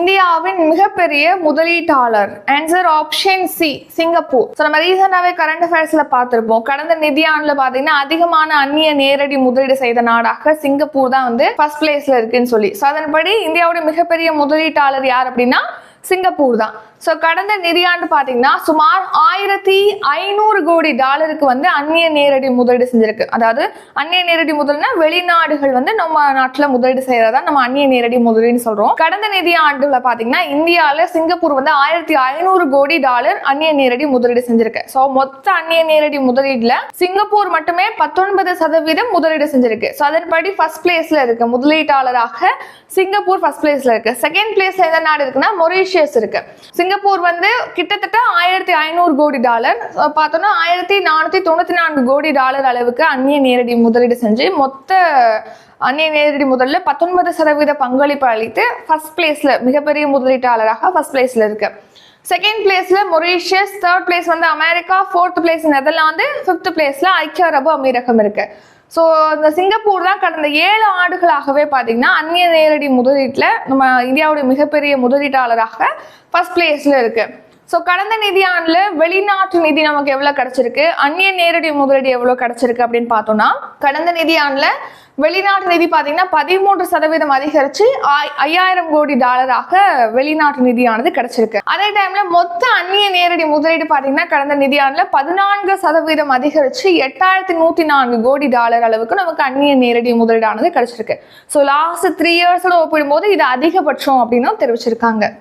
இந்தியாவின் மிகப்பெரிய முதலீட்டாளர்? Answer option C, Singapore. நம்ம ரீசெண்டாவே கரண்ட் அஃபேர்ஸ்ல பார்த்திருப்போம். கடந்த நிதியாண்டுல பாத்தீங்கன்னா அதிகமான அந்நிய நேரடி முதலீடு செய்த நாடாக சிங்கப்பூர் தான் ஃபர்ஸ்ட் பிளேஸ்ல இருக்குன்னு சொல்லி. அதன்படி இந்தியாவோட மிகப்பெரிய முதலீட்டாளர் யார் அப்படின்னா சிங்கப்பூர் தான். கடந்த நிதியாண்டு பாத்தீங்கன்னா சுமார் 1500 கோடி டாலருக்கு அந்நிய நேரடி முதலீடு செஞ்சிருக்கு. அதாவது அந்நிய நேரடி முதலீடுனா வெளிநாடுகள் நம்ம நாட்டுல முதலீடு செய்யறதா நம்ம அந்நிய நேரடி முதலீடு சொல்றோம். கடந்த நிதியாண்டுல பாத்தீங்கன்னா இந்தியால சிங்கப்பூர் 1500 கோடி டாலர் அந்நிய நேரடி முதலீடு செஞ்சிருக்கு. மொத்த அந்நிய நேரடி முதலீடுல சிங்கப்பூர் மட்டுமே 19% முதலீடு செஞ்சிருக்கு. அதன்படி ஃபர்ஸ்ட் பிளேஸ்ல இருக்கு முதலீட்டாளராக சிங்கப்பூர். ஃபர்ஸ்ட் பிளேஸ்ல இருக்கு. செகண்ட் பிளேஸ்ல எந்த நாடு இருக்குன்னா மொரீஷியஸ் இருக்கு. சிங்கப்பூர் கிட்டத்தட்ட 1500 கோடி டாலர் பார்த்தோம்னா 1494 கோடி டாலர் அளவுக்கு அந்நிய நேரடி முதலீடு செஞ்சு மொத்த அந்நிய நேரடி முதல்ல 19% பங்களிப்பு அளித்து ஃபர்ஸ்ட் பிளேஸ்ல மிகப்பெரிய முதலீட்டாளராக ஃபர்ஸ்ட் பிளேஸ்ல இருக்கு. செகண்ட் பிளேஸ்ல Mauritius, third place America, fourth place Netherlands, fifth பிளேஸ்ல ஐக்கிய அரபு அமீரகம் இருக்கு. இந்த சிங்கப்பூர் தான் கடந்த 7 ஆண்டுகளாகவே பாத்தீங்கன்னா அந்நிய நேரடி முதலீட்டுல நம்ம இந்தியாவுடைய மிகப்பெரிய முதலீட்டாளராக ஃபர்ஸ்ட் பிளேஸ்ல இருக்கு. கடந்த நிதியாண்டுல வெளிநாட்டு நிதி நமக்கு எவ்வளவு கிடைச்சிருக்கு, அந்நிய நேரடி முதலீடு எவ்வளவு கிடைச்சிருக்கு அப்படின்னு பார்த்தோம்னா கடந்த நிதியாண்டுல வெளிநாட்டு நிதி பாத்தீங்கன்னா 13% அதிகரிச்சு 5000 கோடி டாலராக வெளிநாட்டு நிதியானது கிடைச்சிருக்கு. அதே டைம்ல மொத்த அந்நிய நேரடி முதலீடு பாத்தீங்கன்னா கடந்த நிதியாண்டுல 14% அதிகரிச்சு 8104 கோடி டாலர் அளவுக்கு நமக்கு அந்நிய நேரடி முதலீடானது கிடைச்சிருக்கு. லாஸ்ட் 3 இயர்ஸ்ல ஒப்பிடும் போது இது அதிகபட்சம் அப்படின்னு தெரிவிச்சிருக்காங்க.